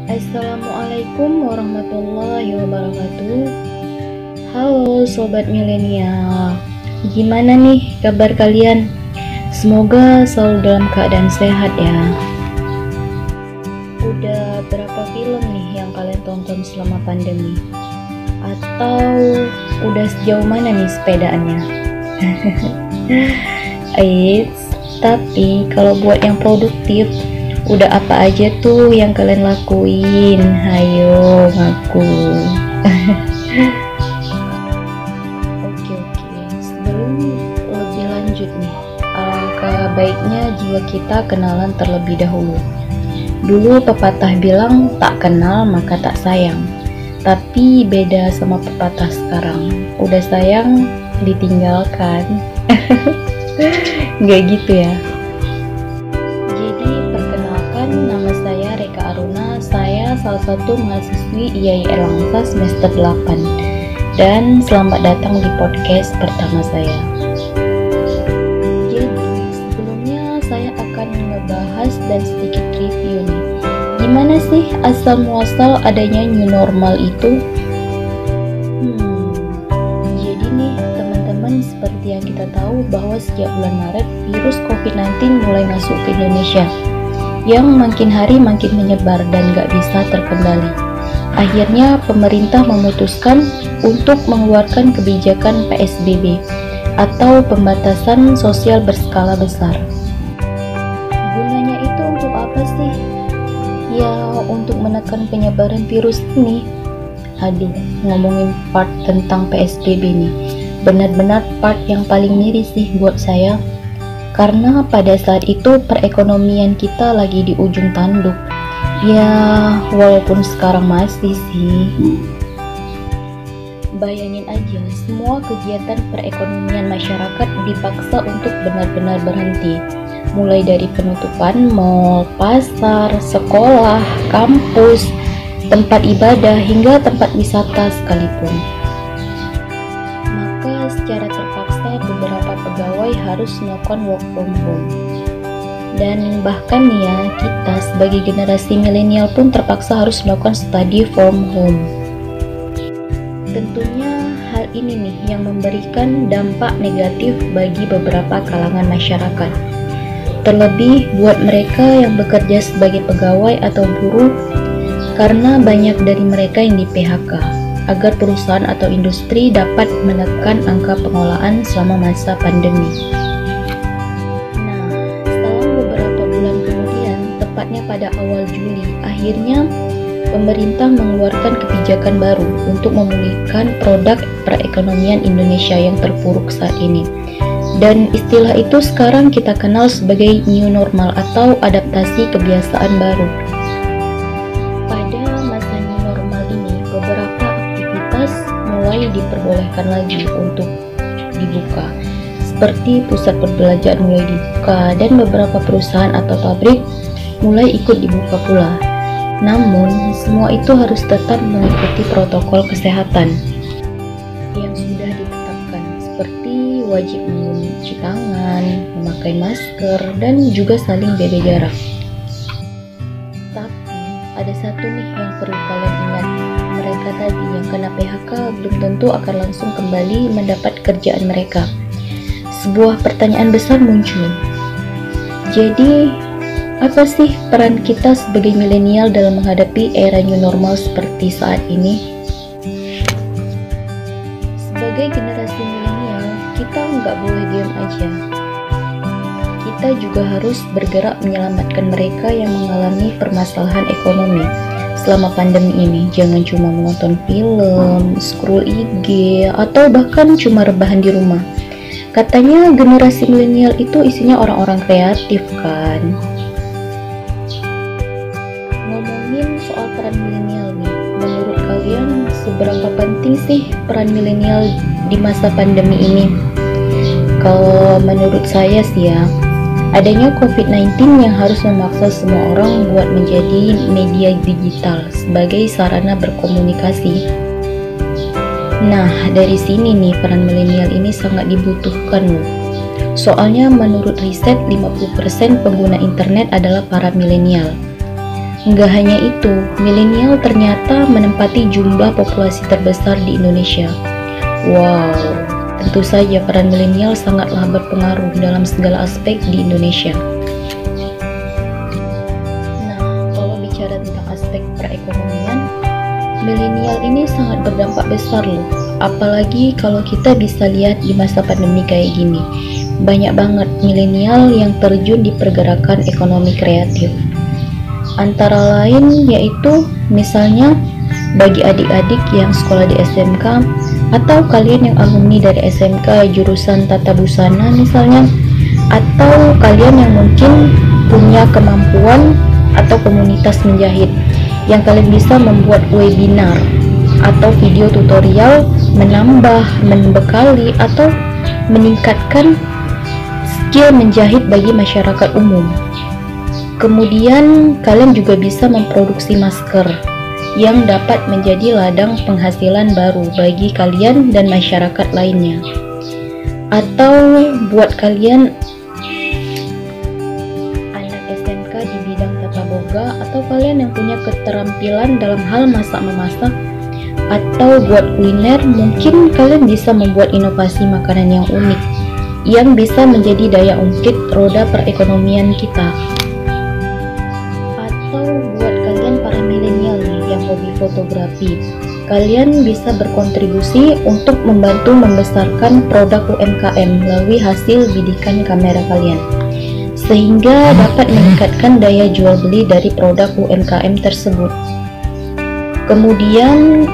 Assalamualaikum warahmatullahi wabarakatuh. Halo sobat milenial, gimana nih kabar kalian? Semoga selalu dalam keadaan sehat ya. Udah berapa film nih yang kalian tonton selama pandemi? Atau udah sejauh mana nih sepedaannya? Tapi kalau buat yang produktif, udah apa aja tuh yang kalian lakuin? Hayo ngaku. Oke. Sebelum lebih lanjut nih, alangkah baiknya jika kita kenalan terlebih dahulu. Dulu pepatah bilang tak kenal maka tak sayang. Tapi beda sama pepatah sekarang. Udah sayang ditinggalkan. Nggak gitu ya. Jadi perkenalkan, nama saya Reka Aruna. Saya salah satu mahasiswi IAI Erlangsa semester 8. Dan selamat datang di podcast pertama saya. Jadi sebelumnya saya akan ngebahas dan sedikit review nih. Gimana sih asal muasal adanya new normal itu? Jadi nih teman-teman, seperti yang kita tahu bahwa sejak bulan Maret virus COVID-19 mulai masuk ke Indonesia, yang makin hari makin menyebar dan gak bisa terkendali. Akhirnya pemerintah memutuskan untuk mengeluarkan kebijakan PSBB atau pembatasan sosial berskala besar. Gunanya itu untuk apa sih? Ya, untuk menekan penyebaran virus ini. Aduh, ngomongin part tentang PSBB nih, benar-benar part yang paling miris sih buat saya. Karena pada saat itu perekonomian kita lagi di ujung tanduk. Ya, walaupun sekarang masih sih. Bayangin aja, semua kegiatan perekonomian masyarakat dipaksa untuk benar-benar berhenti. Mulai dari penutupan mal, pasar, sekolah, kampus, tempat ibadah, hingga tempat wisata sekalipun. Maka secara terpaksa beberapa pegawai harus melakukan work from home. Dan bahkan nih ya, kita sebagai generasi milenial pun terpaksa harus melakukan study from home. Tentunya hal ini nih yang memberikan dampak negatif bagi beberapa kalangan masyarakat. Terlebih buat mereka yang bekerja sebagai pegawai atau buruh, karena banyak dari mereka yang di PHK, agar perusahaan atau industri dapat menekan angka pengolahan selama masa pandemi. Nah, setelah beberapa bulan kemudian, tepatnya pada awal Juli, akhirnya pemerintah mengeluarkan kebijakan baru untuk memulihkan produk perekonomian Indonesia yang terpuruk saat ini. Dan istilah itu sekarang kita kenal sebagai new normal atau adaptasi kebiasaan baru. Pada masa new normal ini, beberapa aktivitas mulai diperbolehkan lagi untuk dibuka. Seperti pusat perbelanjaan mulai dibuka dan beberapa perusahaan atau pabrik mulai ikut dibuka pula. Namun, semua itu harus tetap mengikuti protokol kesehatan yang sudah ditetapkan, seperti wajib mencuci tangan, memakai masker, dan juga saling jaga jarak. Tapi, ada satu nih yang perlu kalian ingat. Mereka tadi yang kena PHK belum tentu akan langsung kembali mendapat kerjaan mereka. Sebuah pertanyaan besar muncul. Jadi, apa sih peran kita sebagai milenial dalam menghadapi era new normal seperti saat ini? Sebagai generasi milenial, kita nggak boleh diam aja. Kita juga harus bergerak menyelamatkan mereka yang mengalami permasalahan ekonomi selama pandemi ini. Jangan cuma menonton film, scroll IG, atau bahkan cuma rebahan di rumah. Katanya generasi milenial itu isinya orang-orang kreatif kan? Soal peran milenial nih, menurut kalian seberapa penting sih peran milenial di masa pandemi ini? Kalau menurut saya sih ya, adanya COVID-19 yang harus memaksa semua orang buat menjadi media digital sebagai sarana berkomunikasi. Nah, dari sini nih peran milenial ini sangat dibutuhkan loh. Soalnya menurut riset 50% pengguna internet adalah para milenial. Nggak hanya itu, milenial ternyata menempati jumlah populasi terbesar di Indonesia. Wow, tentu saja peran milenial sangatlah berpengaruh dalam segala aspek di Indonesia. Nah, kalau bicara tentang aspek perekonomian, milenial ini sangat berdampak besar loh. Apalagi kalau kita bisa lihat di masa pandemi kayak gini. Banyak banget milenial yang terjun di pergerakan ekonomi kreatif. Antara lain yaitu misalnya bagi adik-adik yang sekolah di SMK atau kalian yang alumni dari SMK jurusan tata busana misalnya, atau kalian yang mungkin punya kemampuan atau komunitas menjahit yang kalian bisa membuat webinar atau video tutorial menambah, membekali atau meningkatkan skill menjahit bagi masyarakat umum. Kemudian kalian juga bisa memproduksi masker yang dapat menjadi ladang penghasilan baru bagi kalian dan masyarakat lainnya. Atau buat kalian anak SMK di bidang tata boga, atau kalian yang punya keterampilan dalam hal masak memasak atau buat kuliner, mungkin kalian bisa membuat inovasi makanan yang unik yang bisa menjadi daya ungkit roda perekonomian kita. Hobi fotografi, kalian bisa berkontribusi untuk membantu membesarkan produk UMKM melalui hasil bidikan kamera kalian, sehingga dapat meningkatkan daya jual beli dari produk UMKM tersebut. Kemudian,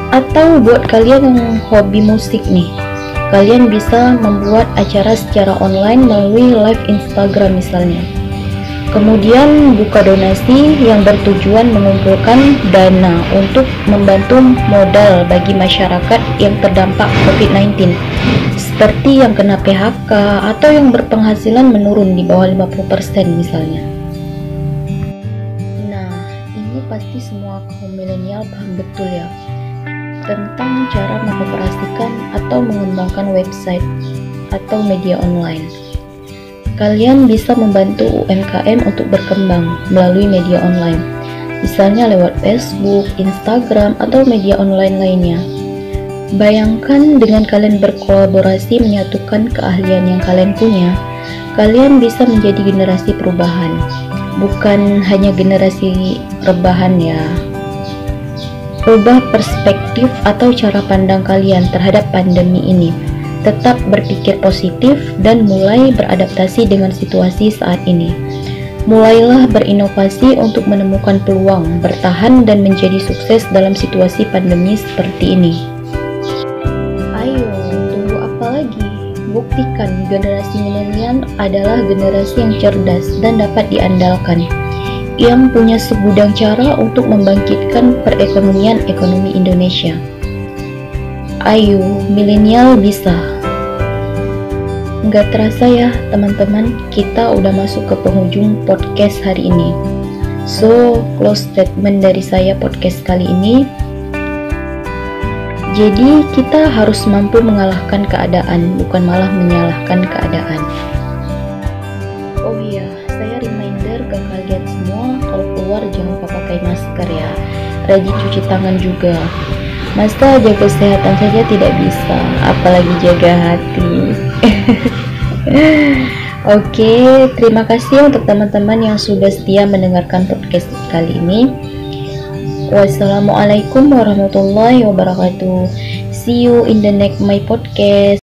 atau buat kalian yang hobi musik nih, kalian bisa membuat acara secara online melalui live Instagram misalnya. Kemudian buka donasi yang bertujuan mengumpulkan dana untuk membantu modal bagi masyarakat yang terdampak COVID-19, seperti yang kena PHK atau yang berpenghasilan menurun di bawah 50% misalnya. Nah, ini pasti semua kaum milenial paham betul ya tentang cara mengoperasikan atau mengembangkan website atau media online. Kalian bisa membantu UMKM untuk berkembang melalui media online, misalnya lewat Facebook, Instagram, atau media online lainnya. Bayangkan dengan kalian berkolaborasi menyatukan keahlian yang kalian punya, kalian bisa menjadi generasi perubahan, bukan hanya generasi rebahan ya. Ubah perspektif atau cara pandang kalian terhadap pandemi ini. Tetap berpikir positif dan mulai beradaptasi dengan situasi saat ini. Mulailah berinovasi untuk menemukan peluang, bertahan dan menjadi sukses dalam situasi pandemi seperti ini. Ayo, tunggu apa lagi? Buktikan generasi milenial adalah generasi yang cerdas dan dapat diandalkan, yang punya segudang cara untuk membangkitkan perekonomian ekonomi Indonesia. Ayo, milenial bisa. Nggak terasa ya teman-teman, kita udah masuk ke penghujung podcast hari ini. So, close statement dari saya podcast kali ini. Jadi, kita harus mampu mengalahkan keadaan, bukan malah menyalahkan keadaan. Oh iya, saya reminder ke kalian semua, kalau keluar jangan lupa pakai masker ya. Rajin cuci tangan juga. Masa jaga kesehatan saja tidak bisa, apalagi jaga hati. Oke, terima kasih untuk teman-teman yang sudah setia mendengarkan podcast kali ini. Wassalamualaikum warahmatullahi wabarakatuh. See you in the next my podcast.